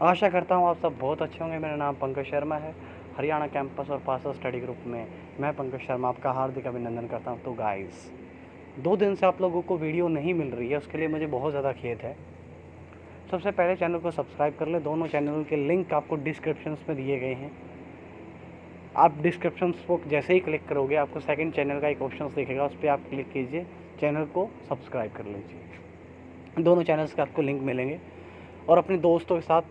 आशा करता हूँ आप सब बहुत अच्छे होंगे। मेरा नाम पंकज शर्मा है। हरियाणा कैंपस और पास स्टडी ग्रुप में मैं पंकज शर्मा आपका हार्दिक अभिनंदन करता हूँ। तो गाइस, 2 दिन से आप लोगों को वीडियो नहीं मिल रही है, उसके लिए मुझे बहुत ज़्यादा खेद है। सबसे पहले चैनल को सब्सक्राइब कर लें। दोनों चैनल के लिंक आपको डिस्क्रिप्शन में दिए गए हैं। आप डिस्क्रिप्शन को जैसे ही क्लिक करोगे आपको सेकंड चैनल का एक ऑप्शन दिखेगा, उस पर आप क्लिक कीजिए, चैनल को सब्सक्राइब कर लीजिए। दोनों चैनल्स के आपको लिंक मिलेंगे और अपने दोस्तों के साथ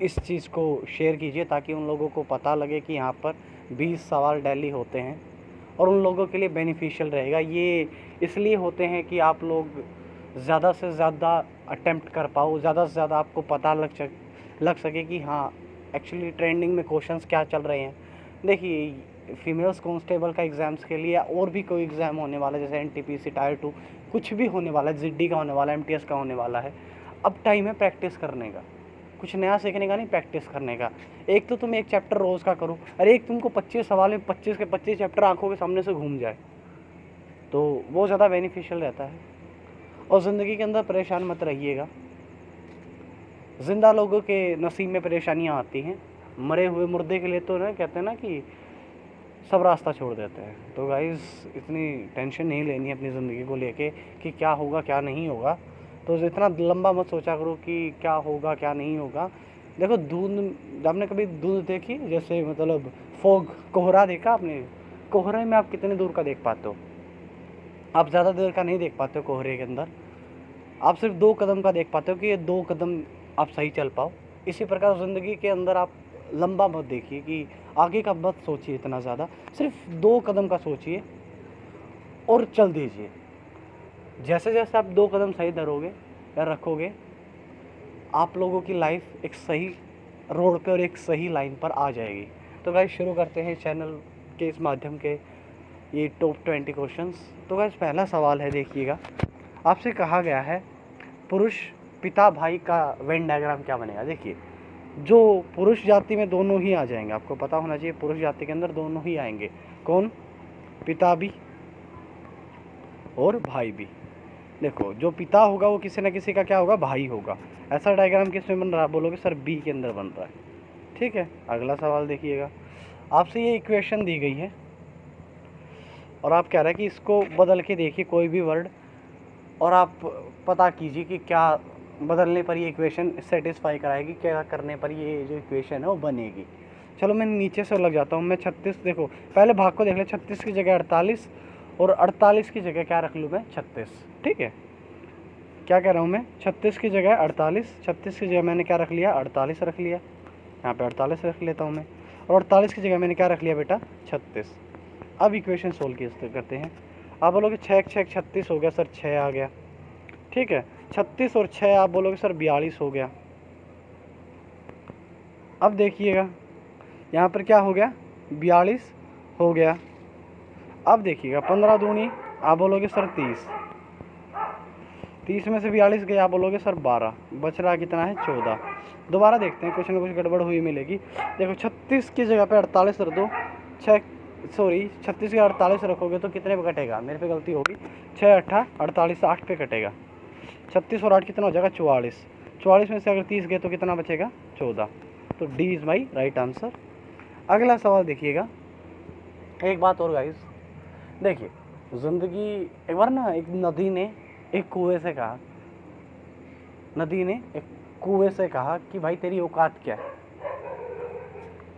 इस चीज़ को शेयर कीजिए ताकि उन लोगों को पता लगे कि यहाँ पर 20 सवाल डेली होते हैं और उन लोगों के लिए बेनिफिशियल रहेगा। ये इसलिए होते हैं कि आप लोग ज़्यादा से ज़्यादा अटेम्प्ट कर पाओ, ज़्यादा से ज़्यादा आपको पता लग सके कि हाँ एक्चुअली ट्रेंडिंग में क्वेश्चंस क्या चल रहे हैं। देखिए, फीमेल्स कांस्टेबल का एग्ज़ाम्स के लिए और भी कोई एग्ज़ाम होने वाला है, जैसे एनटीपीसी टायर 2 कुछ भी होने वाला है, जिड्डी का होने वाला है, एमटीएस का होने वाला है। अब टाइम है प्रैक्टिस करने का, कुछ नया सीखने का नहीं, प्रैक्टिस करने का। एक तो तुम एक चैप्टर रोज़ का करो, अरे एक तुमको 25 सवाल में 25 के 25 चैप्टर आंखों के सामने से घूम जाए तो वो ज़्यादा बेनिफिशियल रहता है। और ज़िंदगी के अंदर परेशान मत रहिएगा। ज़िंदा लोगों के नसीब में परेशानियाँ आती हैं, मरे हुए मुर्दे के लिए तो ना कहते हैं ना कि सब रास्ता छोड़ देते हैं। तो गाइस, इतनी टेंशन नहीं लेनी है अपनी ज़िंदगी को लेके कि क्या होगा क्या नहीं होगा। तो इतना लंबा मत सोचा करो कि क्या होगा क्या नहीं होगा। देखो, धुंध, आपने कभी धुंध देखी? जैसे मतलब फॉग, कोहरा देखा आपने? कोहरे में आप कितने दूर का देख पाते हो? आप ज़्यादा देर का नहीं देख पाते हो कोहरे के अंदर। आप सिर्फ 2 कदम का देख पाते हो कि ये 2 कदम आप सही चल पाओ। इसी प्रकार ज़िंदगी के अंदर आप लंबा मत देखिए कि आगे का मत सोचिए इतना ज़्यादा, सिर्फ 2 कदम का सोचिए और चल दीजिए। जैसे जैसे आप 2 कदम सही धरोगे या रखोगे, आप लोगों की लाइफ एक सही रोड पे और एक सही लाइन पर आ जाएगी। तो गाइस, शुरू करते हैं चैनल के इस माध्यम के ये टॉप 20 क्वेश्चंस। तो गाइस, पहला सवाल है, देखिएगा। आपसे कहा गया है पुरुष पिता भाई का वेन डायग्राम क्या बनेगा। देखिए, जो पुरुष जाति में दोनों ही आ जाएंगे, आपको पता होना चाहिए पुरुष जाति के अंदर दोनों ही आएंगे। कौन? पिता भी और भाई भी। देखो, जो पिता होगा वो किसी न किसी का क्या होगा? भाई होगा। ऐसा डायग्राम किस में बन रहा है? बोलोगे सर बी के अंदर बन रहा है। ठीक है, अगला सवाल देखिएगा। आपसे ये इक्वेशन दी गई है और आप कह रहे हैं कि इसको बदल के देखिए कोई भी वर्ड और आप पता कीजिए कि क्या बदलने पर ये इक्वेशन सेटिस्फाई कराएगी, क्या करने पर ये जो इक्वेशन है वो बनेगी। चलो मैं नीचे से लग जाता हूँ। मैं 36, देखो पहले भाग को देख ले। 36 की जगह 48 और 48 की जगह क्या रख लूँ मैं? 36। ठीक है, क्या कह रहा हूँ मैं? 36 की जगह 48, 36 की जगह मैंने क्या रख लिया? 48 रख लिया। यहाँ पे 48 रख लेता हूँ मैं, और 48 की जगह मैंने क्या रख लिया बेटा? 36। अब इक्वेशन सोल्व करते हैं। आप बोलोगे 6 6 36 हो गया सर, 6 आ गया। ठीक है, 36 और 6 आप बोलोगे सर 42 हो गया। अब देखिएगा यहाँ पर क्या हो गया? 42 हो गया। अब देखिएगा 15 दूनी, आप बोलोगे सर 30। 30 में से 42 गया, आप बोलोगे सर 12। बच रहा कितना है? 14। दोबारा देखते हैं, कुछ ना कुछ गड़बड़ हुई मिलेगी। देखो, 36 की जगह पे 48 रख दो। 36 के 48 रखोगे तो कितने पे कटेगा? मेरे पे गलती होगी। 6 8 48, 8 पे कटेगा। 36 और 8 कितना हो जाएगा? 44। 44 में से अगर 30 गए तो कितना बचेगा? 14। तो D is my right answer. अगला सवाल देखिएगा। एक बात और गाइस, देखिए ज़िंदगी, एक बार ना एक नदी ने एक कुएं से कहा, नदी ने एक कुएं से कहा कि भाई तेरी औकात क्या है?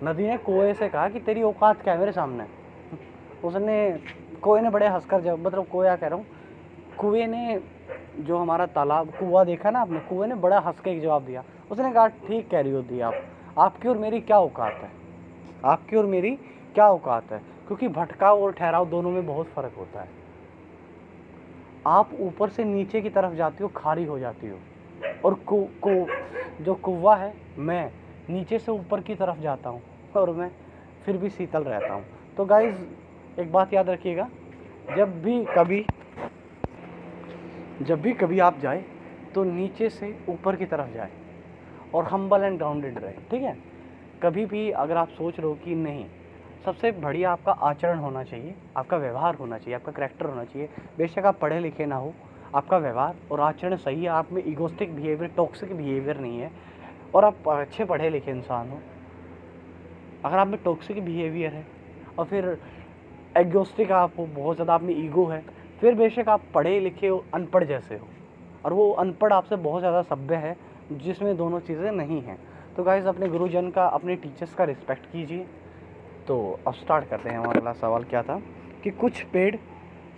नदी ने कुएं से कहा कि तेरी औकात क्या है मेरे सामने? उसने, कुएं ने बड़े हंसकर जब, मतलब कुएं कह रहा हूँ, कुएं ने, जो हमारा तालाब कुआं देखा ना आपने, कुएं ने बड़ा हंस के एक जवाब दिया। उसने कहा ठीक कह रही होती आप, आपकी और मेरी क्या औकात है? आपकी और मेरी क्या औकात है? क्योंकि भटकाव और ठहराव दोनों में बहुत फ़र्क होता है। आप ऊपर से नीचे की तरफ जाती हो, खारी हो जाती हो, और जो कुआ है, मैं नीचे से ऊपर की तरफ जाता हूँ और मैं फिर भी शीतल रहता हूँ। तो गाइज़, एक बात याद रखिएगा, जब भी कभी आप जाए तो नीचे से ऊपर की तरफ जाए और हम्बल एंड ग्राउंडेड रहे। ठीक है, कभी भी अगर आप सोच रहे हो कि नहीं, सबसे बढ़िया आपका आचरण होना चाहिए, आपका व्यवहार होना चाहिए, आपका करैक्टर होना चाहिए। बेशक आप पढ़े लिखे ना हो, आपका व्यवहार और आचरण सही है, आप में ईगोस्टिक बिहेवियर, टॉक्सिक बिहेवियर नहीं है, और आप अच्छे पढ़े लिखे इंसान हो, अगर आप में टॉक्सिक बिहेवियर है और फिर एग्योस्टिक आप हो, बहुत ज़्यादा आप में ईगो है, फिर बेशक आप पढ़े लिखे हो अनपढ़ जैसे हो, और वो अनपढ़ आपसे बहुत ज़्यादा सभ्य है जिसमें दोनों चीज़ें नहीं हैं। तो गाइस अपने गुरुजन का, अपने टीचर्स का रिस्पेक्ट कीजिए। तो अब स्टार्ट करते हैं। हमारा अगला सवाल क्या था कि कुछ पेड़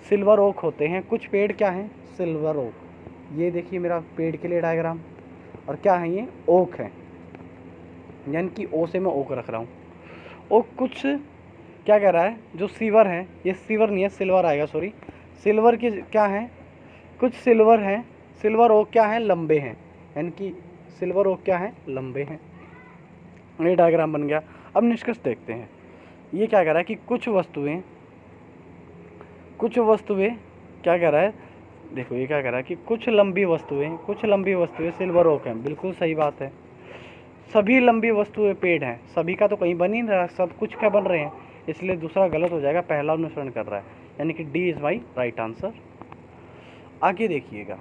सिल्वर ओक होते हैं। कुछ पेड़ क्या हैं? Silver oak. ये देखिए मेरा पेड़ के लिए डायग्राम, और क्या है ये? ओक है, यानी कि ओ से मैं ओक रख रहा हूँ। ओक कुछ क्या कह रहा है, जो सीवर है, ये सीवर नहीं है, सिल्वर आएगा, सॉरी, सिल्वर की क्या है, कुछ सिल्वर हैं, सिल्वर ओक क्या है, लंबे हैं, यानी कि सिल्वर ओक क्या है, लंबे हैं। ये डायग्राम बन गया। अब निष्कर्ष देखते हैं। ये क्या कह रहा है कि कुछ वस्तुएं क्या कह रहा है, देखो ये क्या कह रहा है कि कुछ लंबी वस्तुएं सिल्वर ओक हैं। बिल्कुल सही बात है, सभी लंबी वस्तुएं पेड़ हैं। सभी का तो कहीं बन ही नहीं रहा, सब कुछ क्या बन रहे हैं, इसलिए दूसरा गलत हो जाएगा, पहला अनुसरण कर रहा है, यानी कि D is my right answer. आगे देखिएगा,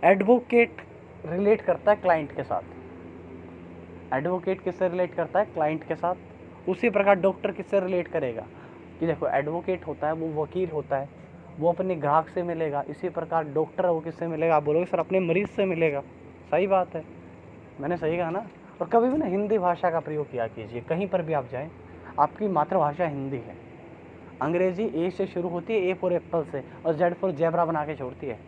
एडवोकेट रिलेट करता है क्लाइंट के साथ। एडवोकेट किससे रिलेट करता है? क्लाइंट के साथ। उसी प्रकार डॉक्टर किससे रिलेट करेगा कि देखो एडवोकेट होता है, वो वकील होता है, वो अपने ग्राहक से मिलेगा। इसी प्रकार डॉक्टर वो किससे मिलेगा? आप बोलोगे सर अपने मरीज से मिलेगा। सही बात है, मैंने सही कहा ना। और कभी भी ना हिंदी भाषा का प्रयोग किया कीजिए, कहीं पर भी आप जाएं, आपकी मातृभाषा हिंदी है। अंग्रेजी ए से शुरू होती है, ए फॉर एप्पल से, और जेड फॉर जेब्रा बना के छोड़ती है।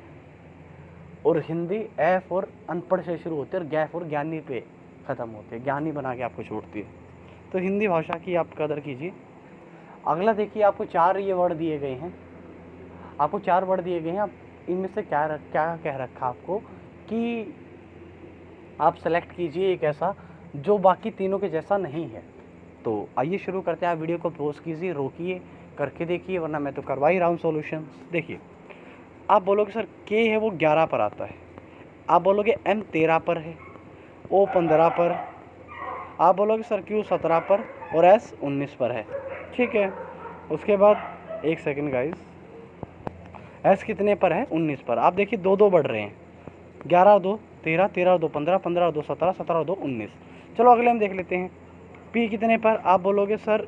और हिंदी ए फॉर अनपढ़ से शुरू होती है और गे फॉर ज्ञानी पे ख़त्म होती है, ज्ञानी बना के आपको छोड़ती है। तो हिंदी भाषा की आप कदर कीजिए। अगला देखिए, आपको 4 ये वर्ड दिए गए हैं, आपको 4 वर्ड दिए गए हैं। आप इनमें से क्या कह रखा आपको कि आप सेलेक्ट कीजिए एक ऐसा जो बाकी तीनों के जैसा नहीं है। तो आइए शुरू करते हैं। आप वीडियो को पॉज कीजिए, रोकिए, करके देखिए, वरना मैं तो करवा ही रहा हूँ सॉल्यूशन। देखिए, आप बोलोगे सर के है वो 11 पर आता है, आप बोलोगे एम 13 पर है, ओ 15 पर, आप बोलोगे सर क्यू 17 पर और एस 19 पर है। ठीक है, उसके बाद एक सेकंड गाइस, एस कितने पर है? 19 पर। आप देखिए 2 बढ़ रहे हैं, 11 और 2 13, 13 और 2 15, 15 और 2 17, 17 और 2 19। चलो अगले हम देख लेते हैं, पी कितने पर? आप बोलोगे सर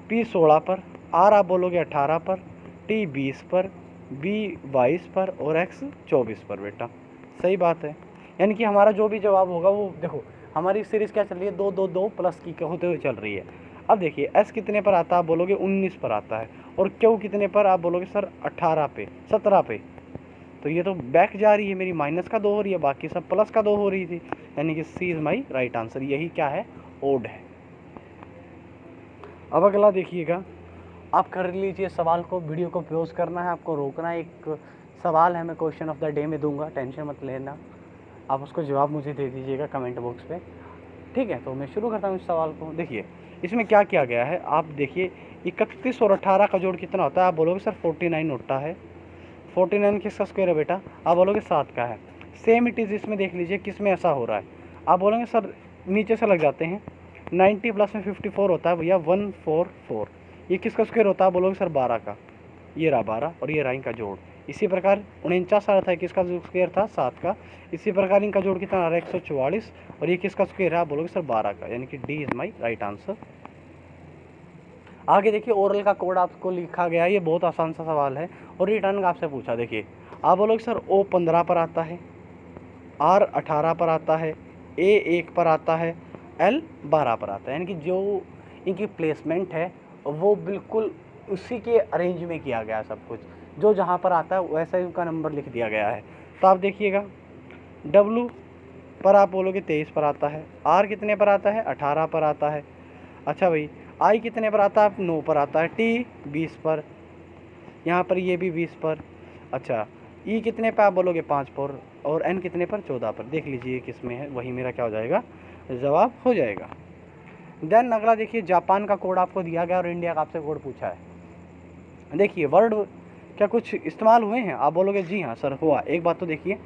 पी 16 पर, आर आप बोलोगे 18 पर, टी 20 पर, बी 22 पर और एक्स 24 पर। बेटा सही बात है, यानी कि हमारा जो भी जवाब होगा वो, देखो हमारी सीरीज़ क्या चल रही है, 2 2 2 प्लस की होते हुए चल रही है। अब देखिए एस कितने पर आता है? आप बोलोगे 19 पर आता है, और क्यू कितने पर? आप बोलोगे सर 18 पे, 17 पे। तो ये तो बैक जा रही है मेरी, माइनस का 2 हो रही है, बाकी सब प्लस का 2 हो रही थी, यानी कि C is my right answer. यही क्या है? ओड है। अब अगला देखिएगा, आप कर लीजिए सवाल को, वीडियो को पॉज करना है, आपको रोकना है। एक सवाल है, मैं क्वेश्चन ऑफ द डे में दूंगा, टेंशन मत लेना, आप उसको जवाब मुझे दे दीजिएगा कमेंट बॉक्स पे। ठीक है, तो मैं शुरू करता हूँ इस सवाल को। देखिए इसमें क्या किया गया है, आप देखिए 31 और 18 का जोड़ कितना होता है? आप बोलोगे सर 49 होता है। 49 किसका स्क्वायर है बेटा? आप बोलोगे 7 का है। सेम इट इज़ इसमें देख लीजिए किस में ऐसा हो रहा है। आप बोलेंगे सर नीचे से लग जाते हैं, 90 प्लस में 54 होता है भैया, 144। ये किसका स्क्वायर होता है? बोलोगे सर 12 का। ये रहा 12 और ये रहा इनका जोड़। इसी प्रकार 49 आ रहा था, किसका स्क्वायर था? 7 का। इसी प्रकार इनका जोड़ कितना आ रहा है? 144, और ये किसका स्क्वायर है? आप बोलोगे सर 12 का, यानी कि D is my right answer. आगे देखिए, ओरल का कोड आपको लिखा गया है, ये बहुत आसान सा सवाल है, और रिटर्न आपसे पूछा। देखिए आप बोलोगे सर ओ 15 पर आता है, आर 18 पर आता है, ए 1 पर आता है, एल 12 पर आता है, यानी कि जो इनकी प्लेसमेंट है वो बिल्कुल उसी के अरेंज में किया गया है। सब कुछ जो जहाँ पर आता है वैसा ही उनका नंबर लिख दिया गया है। तो आप देखिएगा, डब्लू पर आप बोलोगे 23 पर आता है, आर कितने पर आता है? 18 पर आता है। अच्छा भाई, आई कितने पर आता है? 9 पर आता है। टी 20 पर, यहाँ पर ये भी 20 पर। अच्छा, ई कितने पर? आप बोलोगे 5 पर, और एन कितने पर? 14 पर। देख लीजिए किस में है, वही मेरा क्या हो जाएगा? जवाब हो जाएगा। देन अगला देखिए, जापान का कोड आपको दिया गया और इंडिया का आपसे कोड पूछा है। देखिए वर्ड क्या कुछ इस्तेमाल हुए हैं? आप बोलोगे जी हाँ सर हुआ। एक बात तो देखिए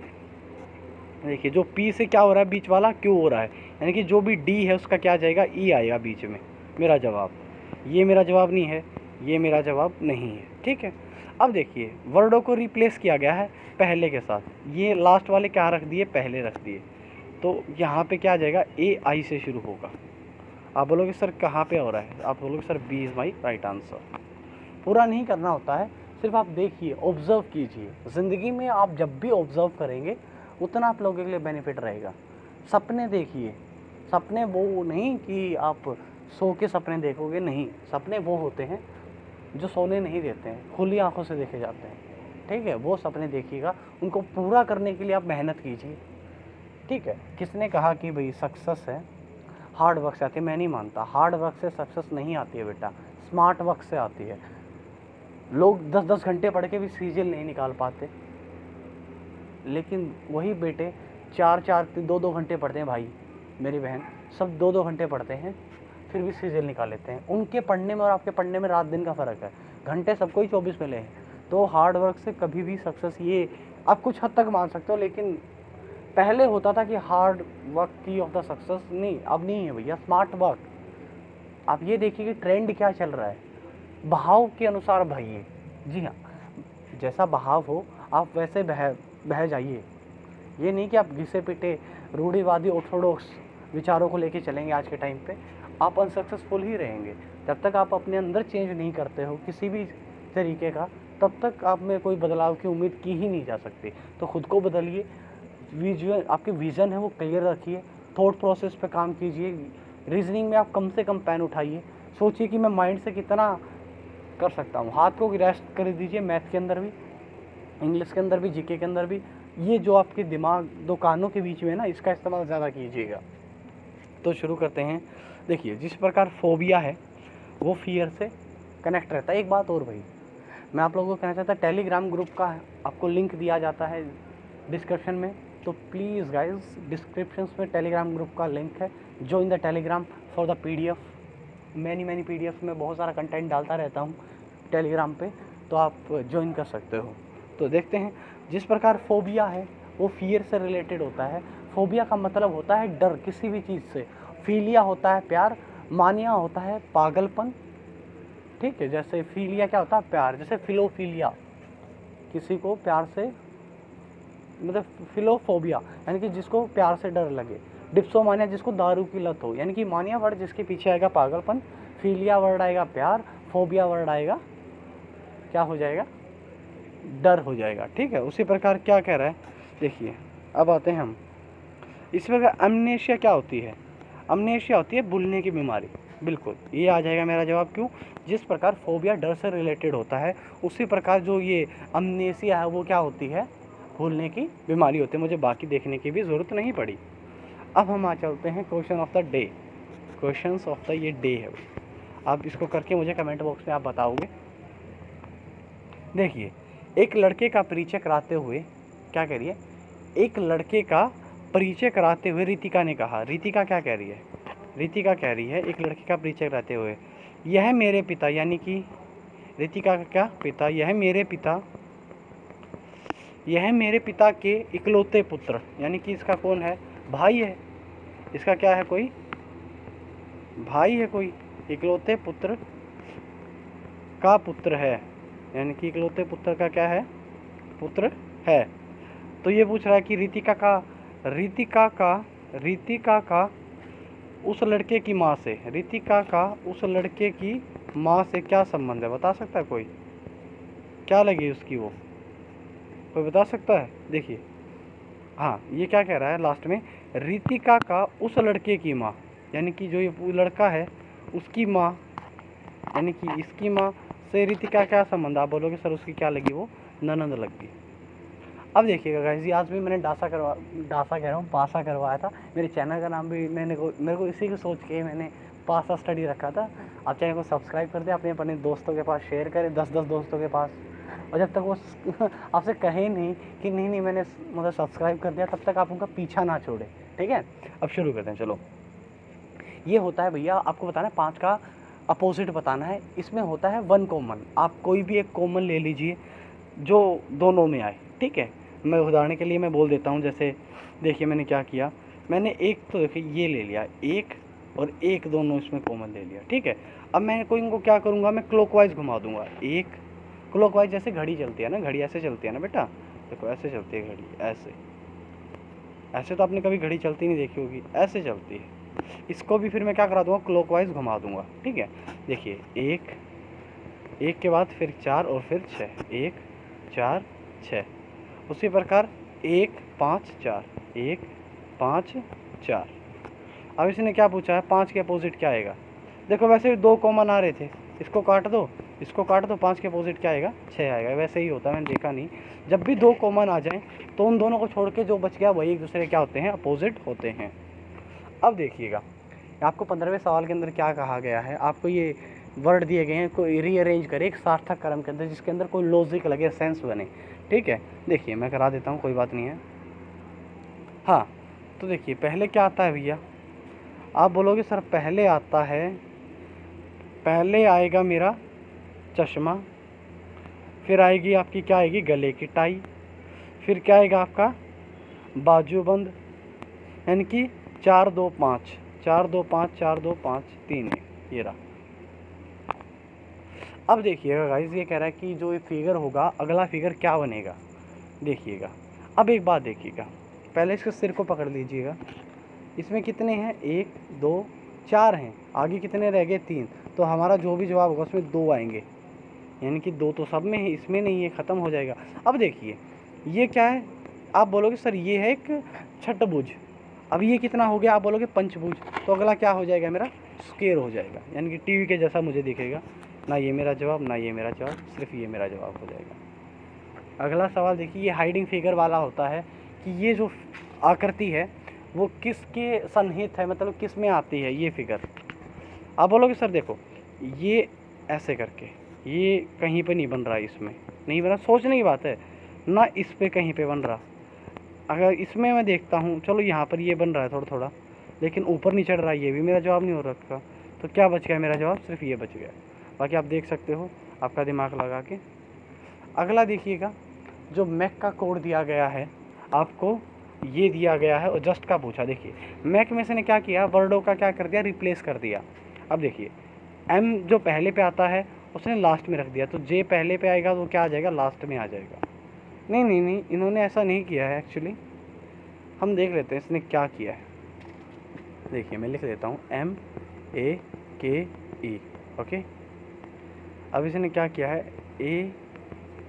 जो पी से क्या हो रहा है, बीच वाला क्यू हो रहा है, यानी कि जो भी डी है उसका क्या जाएगा? ई आएगा बीच में। मेरा जवाब, ये मेरा जवाब नहीं है, ये मेरा जवाब नहीं है। ठीक है, अब देखिए वर्डों को रिप्लेस किया गया है पहले के साथ, ये लास्ट वाले क्या रख दिए? पहले रख दिए। तो यहाँ पे क्या आ जाएगा, ए आई से शुरू होगा। आप बोलोगे सर कहाँ पे हो रहा है, आप बोलोगे sir B is my right answer. पूरा नहीं करना होता है, सिर्फ आप देखिए, ऑब्ज़र्व कीजिए। ज़िंदगी में आप जब भी ऑब्ज़र्व करेंगे उतना आप लोगों के लिए बेनिफिट रहेगा। सपने देखिए, सपने वो नहीं कि आप सो के सपने देखोगे, नहीं, सपने वो होते हैं जो सोने नहीं देते हैं, खुली आंखों से देखे जाते हैं, ठीक है। वो सपने देखिएगा, उनको पूरा करने के लिए आप मेहनत कीजिए, ठीक है। किसने कहा कि भाई सक्सेस है हार्ड वर्क से आती है, मैं नहीं मानता। हार्ड वर्क से सक्सेस नहीं आती है बेटा, स्मार्ट वर्क से आती है। लोग 10-10 घंटे पढ़ के भी सीजीएल नहीं निकाल पाते, लेकिन वही बेटे 4-4 2-2 घंटे पढ़ते हैं। भाई मेरी बहन सब 2-2 घंटे पढ़ते हैं, फिर भी सीजीएल निकाल लेते हैं। उनके पढ़ने में और आपके पढ़ने में रात दिन का फ़र्क है, घंटे सबको ही 24 मिले हैं। तो हार्ड वर्क से कभी भी सक्सेस, ये आप कुछ हद तक मान सकते हो, लेकिन पहले होता था कि हार्ड वर्क की ऑफ द सक्सेस, नहीं, अब नहीं है भैया, स्मार्ट वर्क। आप ये देखिए कि ट्रेंड क्या चल रहा है, बहाव के अनुसार बहिए। जी हाँ, जैसा बहाव हो आप वैसे बह जाइए। ये नहीं कि आप घिसे पिटे रूढ़िवादी ऑर्थोडॉक्स विचारों को लेके चलेंगे आज के टाइम पे, आप अनसक्सेसफुल ही रहेंगे। जब तक आप अपने अंदर चेंज नहीं करते हो किसी भी तरीके का, तब तक आप में कोई बदलाव की उम्मीद की ही नहीं जा सकती। तो खुद को बदलिए, विजुअल आपके विज़न है वो क्लियर रखिए, थॉट प्रोसेस पे काम कीजिए, रीजनिंग में आप कम से कम पेन उठाइए, सोचिए कि मैं माइंड से कितना कर सकता हूँ। हाथ को रेस्ट कर दीजिए, मैथ के अंदर भी, इंग्लिश के अंदर भी, जीके के अंदर भी। ये जो आपके दिमाग दो कानों के बीच में है ना, इसका इस्तेमाल ज़्यादा कीजिएगा। तो शुरू करते हैं। देखिए, जिस प्रकार फोबिया है वो फियर से कनेक्ट रहता है। एक बात और भाई मैं आप लोगों को कहना चाहता, टेलीग्राम ग्रुप का आपको लिंक दिया जाता है डिस्क्रिप्शन में, तो प्लीज़ गाइस डिस्क्रिप्शन में टेलीग्राम ग्रुप का लिंक है, join the Telegram for the PDF। Many PDF में बहुत सारा कंटेंट डालता रहता हूँ टेलीग्राम पे, तो आप ज्वाइन कर सकते हो। तो देखते हैं, जिस प्रकार फोबिया है वो फियर से रिलेटेड होता है। फोबिया का मतलब होता है डर किसी भी चीज़ से, फिलिया होता है प्यार, मानिया होता है पागलपन, ठीक है। जैसे फिलिया क्या होता है, प्यार, जैसे फिलोफिलिया किसी को प्यार से, मतलब फिलोफोबिया यानी कि जिसको प्यार से डर लगे। डिप्सोमानिया जिसको दारू की लत हो, यानी कि मानिया वर्ड जिसके पीछे आएगा पागलपन, फिलिया वर्ड आएगा प्यार, फोबिया वर्ड आएगा क्या हो जाएगा, डर हो जाएगा, ठीक है। उसी प्रकार क्या कह रहा है, देखिए अब आते हैं हम इस प्रकार। अमनेशिया क्या होती है, अमनेशिया होती है भूलने की बीमारी, बिल्कुल ये आ जाएगा मेरा जवाब। क्यों, जिस प्रकार फोबिया डर से रिलेटेड होता है, उसी प्रकार जो ये अमनेशिया है वो क्या होती है, भूलने की बीमारी होती है। मुझे बाकी देखने की भी ज़रूरत नहीं पड़ी। अब हम आ चलते हैं question of the day. Question of the ये डे है, आप इसको करके मुझे कमेंट बॉक्स में आप बताओगे। देखिए, एक लड़के का परिचय कराते हुए, क्या कह रही है, एक लड़के का परिचय कराते हुए रितिका ने कहा, रितिका क्या कह रही है, रितिका कह रही है एक लड़के का परिचय कराते हुए, यह मेरे पिता, यानी कि रितिका का क्या पिता, यह मेरे पिता के इकलौते पुत्र, यानी कि इसका कौन है, भाई है, इसका क्या है, कोई भाई है, कोई इकलौते पुत्र का पुत्र है, यानी कि इकलौते पुत्र का क्या है, पुत्र है। तो ये पूछ रहा है कि रितिका का उस लड़के की माँ से, रितिका का उस लड़के की माँ से क्या संबंध है, बता सकता है कोई, क्या लगी उसकी, वो कोई बता सकता है। देखिए, हाँ ये क्या कह रहा है लास्ट में, रितिका का उस लड़के की माँ, यानी कि जो ये लड़का है उसकी माँ, यानी कि इसकी माँ से रितिका क्या संबंध, आप बोलोगे सर उसकी क्या लगी, वो ननंद लग गई। अब देखिएगा गाइस, आज भी मैंने पासा करवाया था। मेरे चैनल का नाम भी मेरे को इसी को सोच के मैंने पासा स्टडी रखा था। आप चैनल को सब्सक्राइब कर दें, अपने दोस्तों के पास शेयर करें, 10-10 दोस्तों के पास, और जब तक वो आपसे कहे नहीं कि नहीं मैंने मतलब सब्सक्राइब कर दिया, तब तक आप उनका पीछा ना छोड़ें, ठीक है। अब शुरू करते हैं, चलो। ये होता है भैया, आपको बताना है 5 का अपोजिट बताना है। इसमें होता है 1 कॉमन, आप कोई भी एक कॉमन ले लीजिए जो दोनों में आए, ठीक है। मैं उदाहरण के लिए मैं बोल देता हूँ, जैसे देखिए मैंने क्या किया, मैंने एक तो देखिए ये ले लिया, एक और एक दोनों इसमें कॉमन ले लिया, ठीक है। अब मैं कोई इनको क्या करूँगा, मैं क्लॉकवाइज घुमा दूँगा, एक क्लॉकवाइज, जैसे घड़ी चलती है ना, घड़ी ऐसे चलती है ना बेटा, देखो ऐसे चलती है घड़ी, ऐसे ऐसे तो आपने कभी घड़ी चलती नहीं देखी होगी, ऐसे चलती है। इसको भी फिर मैं क्या करा दूंगा, क्लॉकवाइज घुमा दूंगा। ठीक है, देखिए एक, एक के बाद फिर 4 और फिर 6, 1 4 6। उसी प्रकार 1 5 4, 1 5 4। अब इसने क्या पूछा है, 5 के अपोजिट क्या आएगा। देखो वैसे भी 2 कॉमन आ रहे थे, इसको काट दो, इसको काट दो, 5 के अपोजिट क्या आएगा, 6 आएगा। वैसे ही होता है, मैंने देखा नहीं। जब भी 2 कॉमन आ जाएं तो उन दोनों को छोड़ के जो बच गया वही एक दूसरे के क्या होते हैं, अपोजिट होते हैं। अब देखिएगा, आपको 15वें सवाल के अंदर क्या कहा गया है, आपको ये वर्ड दिए गए हैं, कोई रीअरेंज करें एक सार्थक क्रम के अंदर जिसके अंदर कोई लॉजिक लगे, सेंस बने। ठीक है, देखिए मैं करा देता हूँ, कोई बात नहीं है। हाँ, तो देखिए पहले क्या आता है भैया, आप बोलोगे सर पहले आता है, पहले आएगा मेरा चश्मा, फिर आएगी आपकी क्या आएगी, गले की टाई, फिर क्या आएगा आपका बाजूबंद, यानी कि 4 2 5, 4 2 5, 4 2 5 3 है, ये रहा। अब देखिएगा गाइस, ये कह रहा है कि जो ये फिगर होगा अगला फिगर क्या बनेगा। देखिएगा, अब एक बात देखिएगा, पहले इसके सिर को पकड़ लीजिएगा। इसमें कितने हैं, 1 2 4 हैं, आगे कितने रह गए, 3। तो हमारा जो भी जवाब होगा उसमें 2 आएंगे, यानी कि 2 तो सब में है, इसमें नहीं है, ख़त्म हो जाएगा। अब देखिए ये क्या है, आप बोलोगे सर ये है एक छठभुज। अब ये कितना हो गया, आप बोलोगे पंचभुज। तो अगला क्या हो जाएगा मेरा, स्क्वायर हो जाएगा, यानी कि टीवी के जैसा मुझे दिखेगा। ना ये मेरा जवाब, ना ये मेरा जवाब, सिर्फ ये मेरा जवाब हो जाएगा। अगला सवाल देखिए, ये हाइडिंग फिगर वाला होता है कि ये जो आकृति है वो किसके सन्निहित है, मतलब किस में आती है ये फिगर। आप बोलोगे सर देखो ये ऐसे करके, ये कहीं पे नहीं बन रहा, इसमें नहीं बना, सोचने की बात है ना, इस पे कहीं पे बन रहा। अगर इसमें मैं देखता हूँ, चलो यहाँ पर ये बन रहा है थोड़ा थोड़ा, लेकिन ऊपर नहीं चढ़ रहा, ये भी मेरा जवाब नहीं हो रखा। तो क्या बच गया मेरा जवाब, सिर्फ ये बच गया। बाकी आप देख सकते हो आपका दिमाग लगा के। अगला देखिएगा, जो मैक का कोड दिया गया है आपको, ये दिया गया है और जस्ट का पूछा। देखिए मैक में से ने क्या किया, वर्डों का क्या कर दिया, रिप्लेस कर दिया। अब देखिए एम जो पहले पे आता है उसने लास्ट में रख दिया, तो जे पहले पे आएगा तो क्या आ जाएगा, लास्ट में आ जाएगा। नहीं नहीं नहीं, इन्होंने ऐसा नहीं किया है एक्चुअली। हम देख लेते हैं इसने क्या किया है। देखिए मैं लिख देता हूँ MAKE, ओके। अब इसने क्या किया है,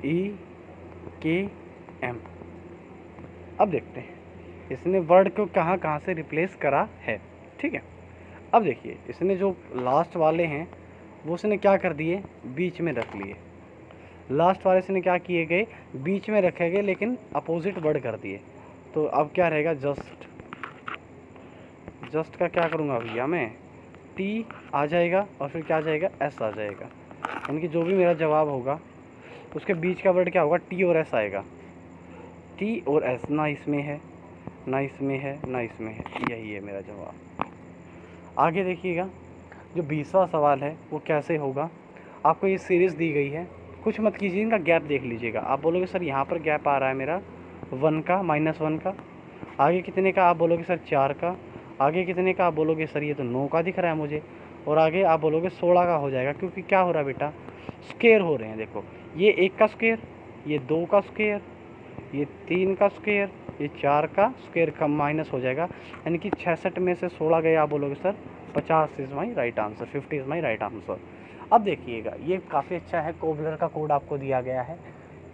AEKM। अब देखते हैं इसने वर्ड को कहाँ कहाँ से रिप्लेस करा है। ठीक है, अब देखिए इसने जो लास्ट वाले हैं वो उसने क्या कर दिए, बीच में रख लिए। लास्ट वाले से क्या किए गए, बीच में रखे गए, लेकिन अपोजिट वर्ड कर दिए। तो अब क्या रहेगा, जस्ट। जस्ट का क्या करूँगा भैया मैं, टी आ जाएगा और फिर क्या आ जाएगा, एस आ जाएगा। यानी कि जो भी मेरा जवाब होगा उसके बीच का वर्ड क्या होगा, टी और एस आएगा। टी और एस, ना इसमें है ना इसमें है ना इसमें है, यही है मेरा जवाब। आगे देखिएगा, जो 20वां सवाल है वो कैसे होगा। आपको ये सीरीज़ दी गई है, कुछ मत कीजिए, इनका गैप देख लीजिएगा। आप बोलोगे सर यहाँ पर गैप आ रहा है मेरा 1 का, -1 का। आगे कितने का, आप बोलोगे सर 4 का। आगे कितने का, आप बोलोगे सर ये तो 9 का दिख रहा है मुझे। और आगे आप बोलोगे 16 का हो जाएगा, क्योंकि क्या हो रहा है बेटा, स्क्वायर हो रहे हैं। देखो ये 1 का स्क्वायर, ये 2 का स्क्वायर, ये 3 का स्क्वायर, ये 4 का स्क्वायर का माइनस हो जाएगा। यानी कि 66 में से 16 गए, आप बोलोगे sir 50 is my right answer, 50 is my right answer. अब देखिएगा ये काफ़ी अच्छा है, कोबलर का कोड आपको दिया गया है।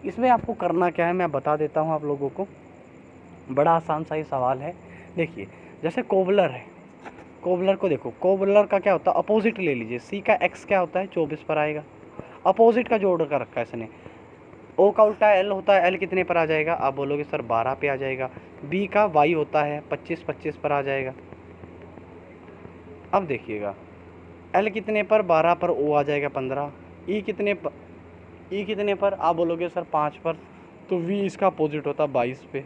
इसमें आपको करना क्या है मैं बता देता हूँ आप लोगों को, बड़ा आसान सा ही सवाल है। देखिए जैसे कोबलर है, कोबलर को देखो, कोबलर का क्या होता है, अपोजिट ले लीजिए। सी का एक्स क्या होता है, 24 पर आएगा, अपोजिट का जोड़ कर रखा है इसने। ओ का उल्टा एल होता है, एल कितने पर आ जाएगा, आप बोलोगे सर 12 पे आ जाएगा। बी का वाई होता है 25 पर आ जाएगा। अब देखिएगा एल कितने पर, 12 पर, ओ आ जाएगा 15। ई कितने पर, आप बोलोगे सर 5 पर, तो वी इसका अपोजिट होता है 22 पे।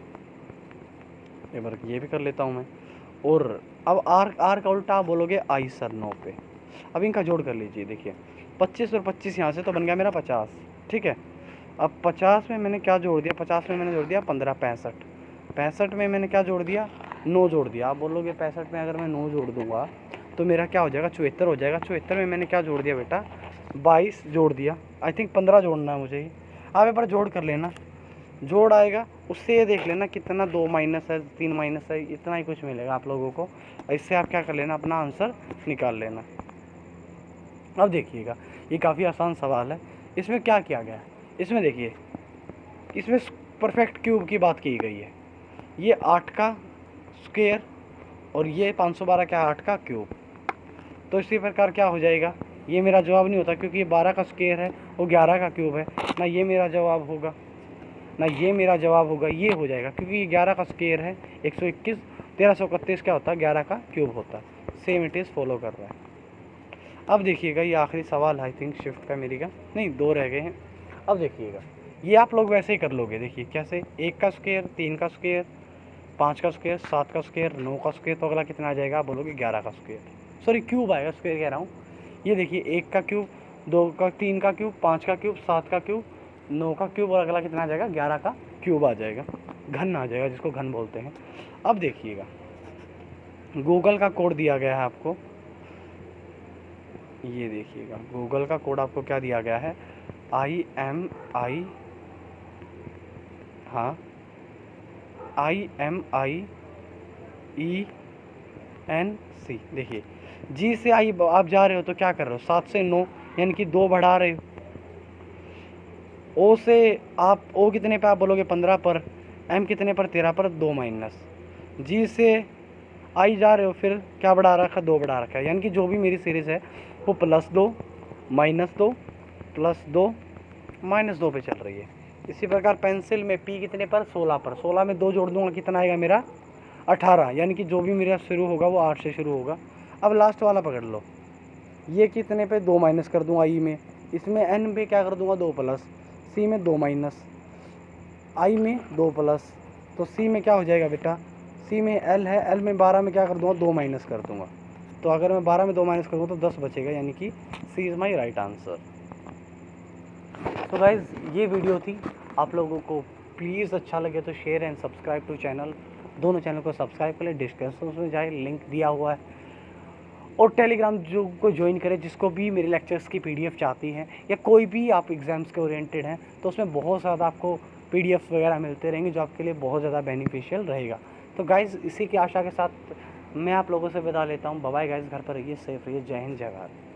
एक बार ये भी कर लेता हूँ मैं। और अब आर का उल्टा आप बोलोगे आई सर 9 पे। अब इनका जोड़ कर लीजिए, देखिए 25 और 25 यहाँ से तो बन गया मेरा 50। ठीक है, अब 50 में मैंने क्या जोड़ दिया, 50 में मैंने जोड़ दिया 15, 65। 65 में मैंने क्या जोड़ दिया, 9 जोड़ दिया। आप बोलोगे 65 में अगर मैं 9 जोड़ दूंगा तो मेरा क्या हो जाएगा, 74 हो जाएगा। 74 में मैंने क्या जोड़ दिया बेटा, 22 जोड़ दिया। आई थिंक 15 जोड़ना है मुझे ही, आप एक बार जोड़ कर लेना। जोड़ आएगा, उससे ये देख लेना कितना 2 माइनस है 3 माइनस है, इतना ही कुछ मिलेगा आप लोगों को। इससे आप क्या कर लेना, अपना आंसर निकाल लेना। अब देखिएगा, ये काफ़ी आसान सवाल है। इसमें क्या किया गया है, इसमें देखिए, इसमें परफेक्ट क्यूब की बात की गई है। ये 8 का स्क्वायर और ये 512 क्या 8 का क्यूब। तो इसी प्रकार क्या हो जाएगा, ये मेरा जवाब नहीं होता क्योंकि ये 12 का स्क्वायर है और 11 का क्यूब है, ना ये मेरा जवाब होगा ना ये मेरा जवाब होगा, ये हो जाएगा क्योंकि ये 11 का स्क्वायर है 121, 1331 क्या होता है 11 का क्यूब होता है। सेम इट इज़ फॉलो कर रहा है। अब देखिएगा, ये आखिरी सवाल आई थिंक शिफ्ट का मेरी का नहीं, 2 रह गए हैं। अब देखिएगा, ये आप लोग वैसे ही कर लोगे। देखिए कैसे, 1 का स्क्वायर, 3 का स्क्वायर, 5 का स्क्वायर, 7 का स्क्वायर, 9 का स्क्वायर, तो अगला कितना आ जाएगा, आप बोलोगे 11 का स्क्वायर, सॉरी क्यूब आएगा, स्क्वायर कह रहा हूँ। ये देखिए 1 का क्यूब, 2 का, 3 का क्यूब, 5 का क्यूब, 7 का क्यूब, 9 का क्यूब और अगला कितना आ जाएगा, 11 का क्यूब आ जाएगा, घन आ जाएगा, जिसको घन बोलते हैं। अब देखिएगा, गूगल का कोड दिया गया है आपको, ये देखिएगा गूगल का कोड आपको क्या दिया गया है, IMI, हाँ IMIENC। देखिए जी से आई आप जा रहे हो तो क्या कर रहे हो, 7 से 9 यानी कि 2 बढ़ा रहे हो। ओ से आप, ओ कितने पे आप बोलोगे 15 पर, एम कितने पर 13 पर, 2 माइनस। जी से आई जा रहे हो, फिर क्या बढ़ा रखा, 2 बढ़ा रखा है, यानी कि जो भी मेरी सीरीज़ है वो +2 -2 +2 -2 पे चल रही है। इसी प्रकार पेंसिल में पी कितने पर, 16 पर, 16 में 2 जोड़ दूंगा कितना आएगा मेरा 18, यानी कि जो भी मेरा शुरू होगा वो 8 से शुरू होगा। अब लास्ट वाला पकड़ लो, ये कितने पे 2 माइनस कर दूंगा आई में, इसमें एन पे क्या कर दूंगा 2 प्लस, सी में 2 माइनस, आई में 2 प्लस, तो सी में क्या हो जाएगा बेटा, सी में एल है, एल में 12 में क्या कर दूंगा 2 माइनस कर दूंगा। तो अगर मैं 12 में 2 माइनस करूँगा तो 10 बचेगा, यानी कि C is my right answer. तो गाइज़ ये वीडियो थी, आप लोगों को प्लीज़ अच्छा लगे तो share and subscribe to channel, दोनों चैनल को सब्सक्राइब कर ले, डिस्क्रिप्शन में जाए लिंक दिया हुआ है, और टेलीग्राम जो को ज्वाइन करें, जिसको भी मेरे लेक्चर्स की PDF चाहती हैं या कोई भी आप एग्ज़ाम्स के ओरिएंटेड हैं, तो उसमें बहुत ज़्यादा आपको PDF वगैरह मिलते रहेंगे जो आपके लिए बहुत ज़्यादा बेनिफिशियल रहेगा। तो गाइज़ इसी की आशा के साथ मैं आप लोगों से विदा लेता हूँ। बाय बाय गाइज़, घर पर रहिए, सेफ रहिए, जय हिंद जय भारत।